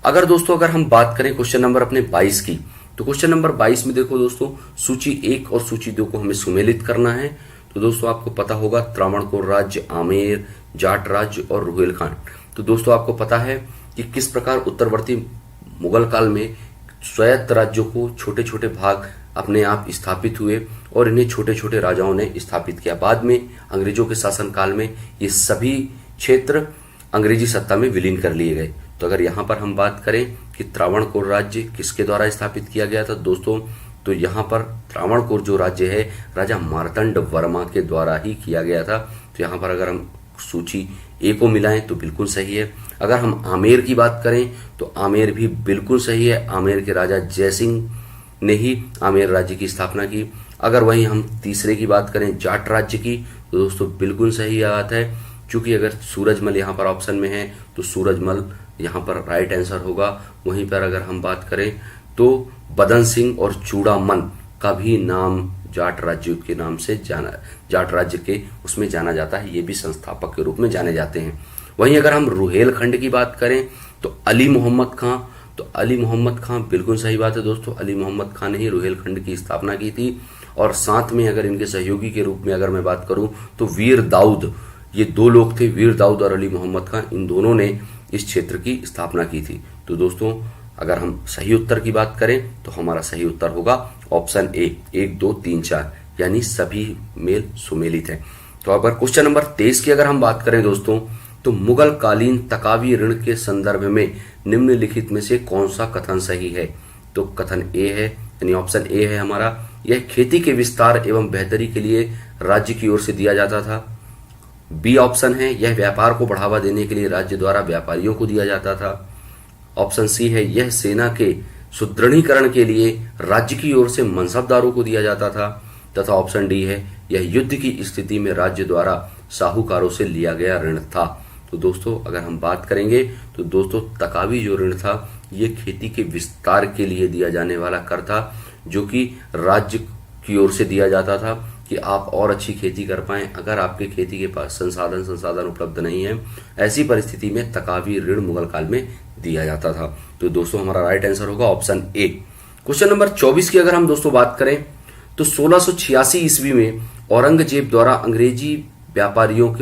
अगर हम बात करें क्वेश्चन नंबर अपने 22 की, तो क्वेश्चन नंबर 22 में देखो दोस्तों सूची 1 और सूची 2 को हमें सुमेलित करना है। तो दोस्तों आपको पता होगा त्रावणकोर राज्य, आमेर, जाट राज्य और रुहेलखंड। तो दोस्तों आपको पता है कि किस प्रकार उत्तरवर्ती मुगल काल में स्वायत्त राज्यों को छोटे छोटे भाग अपने आप स्थापित हुए और इन्हें छोटे छोटे राजाओं ने स्थापित किया। बाद में अंग्रेजों के शासन काल में ये सभी क्षेत्र अंग्रेजी सत्ता में विलीन कर लिए गए। तो अगर यहाँ पर हम बात करें कि त्रावणकोर राज्य किसके द्वारा स्थापित किया गया था दोस्तों, तो यहाँ पर त्रावणकोर जो राज्य है राजा मार्तंड वर्मा के द्वारा ही किया गया था। तो यहाँ पर अगर हम सूची ए को मिलाएं तो बिल्कुल सही है। अगर हम आमेर की बात करें तो आमेर भी बिल्कुल सही है। आमेर के राजा जयसिंह ने ही आमेर राज्य की स्थापना की। अगर वहीं हम तीसरे की बात करें जाट राज्य की, तो दोस्तों बिल्कुल सही बात है, क्योंकि अगर सूरजमल यहाँ पर ऑप्शन में है तो सूरजमल यहाँ पर राइट आंसर होगा। वहीं पर अगर हम बात करें तो बदन सिंह और चूड़ामन का भी नाम जाट राज्य के नाम से जाट राज्य के उसमें जाना जाता है, ये भी संस्थापक के रूप में जाने जाते हैं। वहीं अगर हम रुहेलखंड की बात करें तो अली मोहम्मद खां, तो अली मोहम्मद खां बिल्कुल सही बात है दोस्तों, अली मोहम्मद खां ने ही रुहेलखंड की स्थापना की थी। और साथ में अगर इनके सहयोगी के रूप में अगर मैं बात करूं तो वीर दाऊद, ये दो लोग थे, वीर दाऊद और अली मोहम्मद खां, इन दोनों ने इस क्षेत्र की स्थापना की थी। तो दोस्तों अगर हम सही उत्तर की बात करें तो हमारा सही उत्तर होगा ऑप्शन ए, 1 2 3 4, यानी सभी मेल सुमेलित है। तो अगर क्वेश्चन नंबर 23 की अगर हम बात करें दोस्तों, तो मुगल कालीन तकावी ऋण के संदर्भ में निम्नलिखित में से कौन सा कथन सही है? तो कथन ए है, यानी ऑप्शन ए है हमारा, यह खेती के विस्तार एवं बेहतरी के लिए राज्य की ओर से दिया जाता था। बी ऑप्शन है, यह व्यापार को बढ़ावा देने के लिए राज्य द्वारा व्यापारियों को दिया जाता था। ऑप्शन सी है, यह सेना के सुदृढ़ीकरण के लिए राज्य की ओर से मनसबदारों को दिया जाता था। तथा ऑप्शन डी है, यह युद्ध की स्थिति में राज्य द्वारा साहूकारों से लिया गया ऋण था। तो दोस्तों अगर हम बात करेंगे तो दोस्तों तकावी जो ऋण था ये खेती के विस्तार के लिए दिया जाने वाला कर था, जो कि राज्य की ओर से दिया जाता था कि आप और अच्छी खेती कर पाएं। अगर आपके खेती के पास संसाधन उपलब्ध नहीं है, ऐसी परिस्थिति में तकावी ऋण मुगल काल में दिया जाता था। तो दोस्तों हमारा राइट आंसर होगा ऑप्शन ए। क्वेश्चन नंबर 24 की अगर हम दोस्तों बात करें तो 1686 ईस्वी में औरंगजेब द्वारा अंग्रेजी व्यापारियों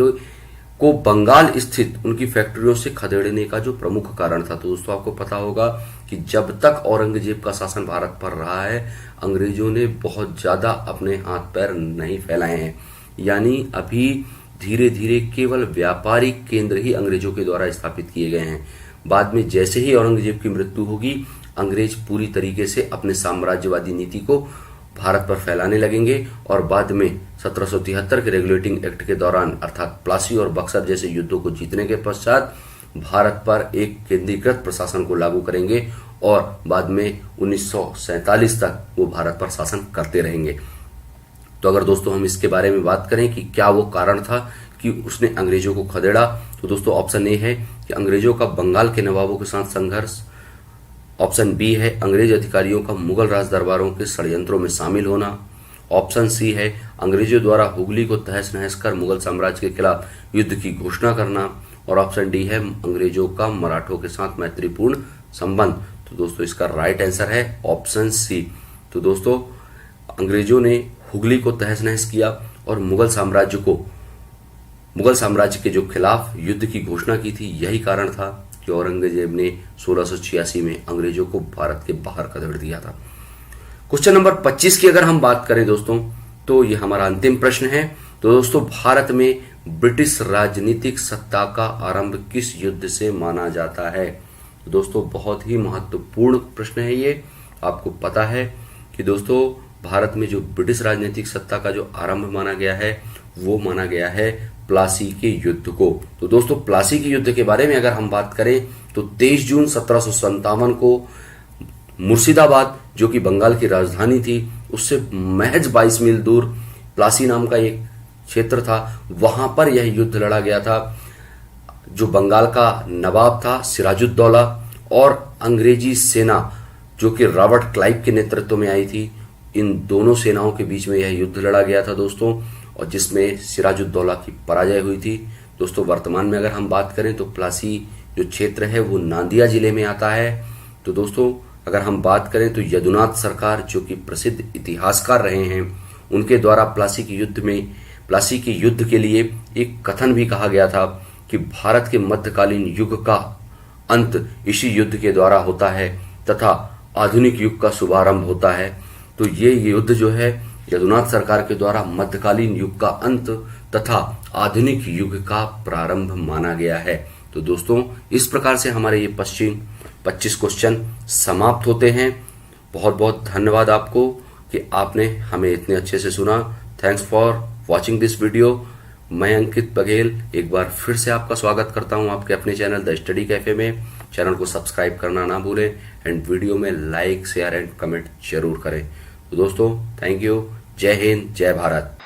को बंगाल स्थित उनकी फैक्ट्रियों से खदेड़ने का जो प्रमुख कारण था। तो दोस्तों आपको पता होगा कि जब तक औरंगजेब का शासन भारत पर रहा है, अंग्रेजों ने बहुत ज्यादा अपने हाथ पैर नहीं फैलाए हैं, यानी अभी धीरे धीरे केवल व्यापारिक केंद्र ही अंग्रेजों के द्वारा स्थापित किए गए हैं। बाद में जैसे ही औरंगजेब की मृत्यु होगी, अंग्रेज पूरी तरीके से अपने साम्राज्यवादी नीति को भारत पर फैलाने लगेंगे और बाद में 1773 के रेगुलेटिंग एक्ट के दौरान अर्थात प्लासी और बक्सर जैसे युद्धों को जीतने के पश्चात भारत पर एक केंद्रीकृत प्रशासन को लागू करेंगे और बाद में 1947 तक वो भारत पर शासन करते रहेंगे। तो अगर दोस्तों हम इसके बारे में बात करें कि क्या वो कारण था कि उसने अंग्रेजों को खदेड़ा, तो दोस्तों ऑप्शन ए है कि अंग्रेजों का बंगाल के नवाबों के साथ संघर्ष। ऑप्शन बी है अंग्रेज अधिकारियों का मुगल राज दरबारों के षड्यंत्रों में शामिल होना। ऑप्शन सी है अंग्रेजों द्वारा हुगली को तहस नहस कर मुगल साम्राज्य के खिलाफ युद्ध की घोषणा करना। और ऑप्शन डी है अंग्रेजों का मराठों के साथ मैत्रीपूर्ण संबंध। तो दोस्तों इसका राइट आंसर है ऑप्शन सी। तो दोस्तों अंग्रेजों ने हुगली को तहस नहस किया और मुगल साम्राज्य के जो खिलाफ युद्ध की घोषणा की थी, यही कारण था कि औरंगजेब ने 1686 में अंग्रेजों को भारत के बाहर खदेड़ दिया था। क्वेश्चन नंबर 25 की अगर हम बात करें दोस्तों, तो ये हमारा अंतिम प्रश्न है। तो दोस्तों भारत में ब्रिटिश राजनीतिक सत्ता का आरंभ किस युद्ध से माना जाता है? तो दोस्तों बहुत ही महत्वपूर्ण प्रश्न है ये। आपको पता है कि दोस्तों भारत में जो ब्रिटिश राजनीतिक सत्ता का जो आरंभ माना गया है वो माना गया है प्लासी के युद्ध को। तो दोस्तों प्लासी के युद्ध के बारे में अगर हम बात करें तो 23 जून 1757 को मुर्शिदाबाद, जो कि बंगाल की राजधानी थी, उससे महज 22 मील दूर प्लासी नाम का एक क्षेत्र था, वहां पर यह युद्ध लड़ा गया था। जो बंगाल का नवाब था सिराजुद्दौला और अंग्रेजी सेना जो कि रॉबर्ट क्लाइव के नेतृत्व में आई थी, इन दोनों सेनाओं के बीच में यह युद्ध लड़ा गया था दोस्तों, और जिसमें सिराजुद्दौला की पराजय हुई थी। दोस्तों वर्तमान में अगर हम बात करें तो प्लासी जो क्षेत्र है वो नांदिया जिले में आता है। तो दोस्तों अगर हम बात करें तो यदुनाथ सरकार, जो कि प्रसिद्ध इतिहासकार रहे हैं, उनके द्वारा प्लासी के युद्ध के लिए एक कथन भी कहा गया था कि भारत के मध्यकालीन युग का अंत इसी युद्ध के द्वारा होता है तथा आधुनिक युग का शुभारंभ होता है। तो ये युद्ध जो है यदुनाथ सरकार के द्वारा मध्यकालीन युग का अंत तथा आधुनिक युग का प्रारंभ माना गया है। तो दोस्तों इस प्रकार से हमारे ये 25 क्वेश्चन समाप्त होते हैं। बहुत बहुत धन्यवाद आपको कि आपने हमें इतने अच्छे से सुना। Thanks for watching this video. मैं अंकित बघेल एक बार फिर से आपका स्वागत करता हूं आपके अपने चैनल द स्टडी कैफे में। चैनल को सब्सक्राइब करना ना भूलें एंड वीडियो में लाइक शेयर एंड कमेंट जरूर करें। तो दोस्तों थैंक यू। जय हिंद, जय भारत।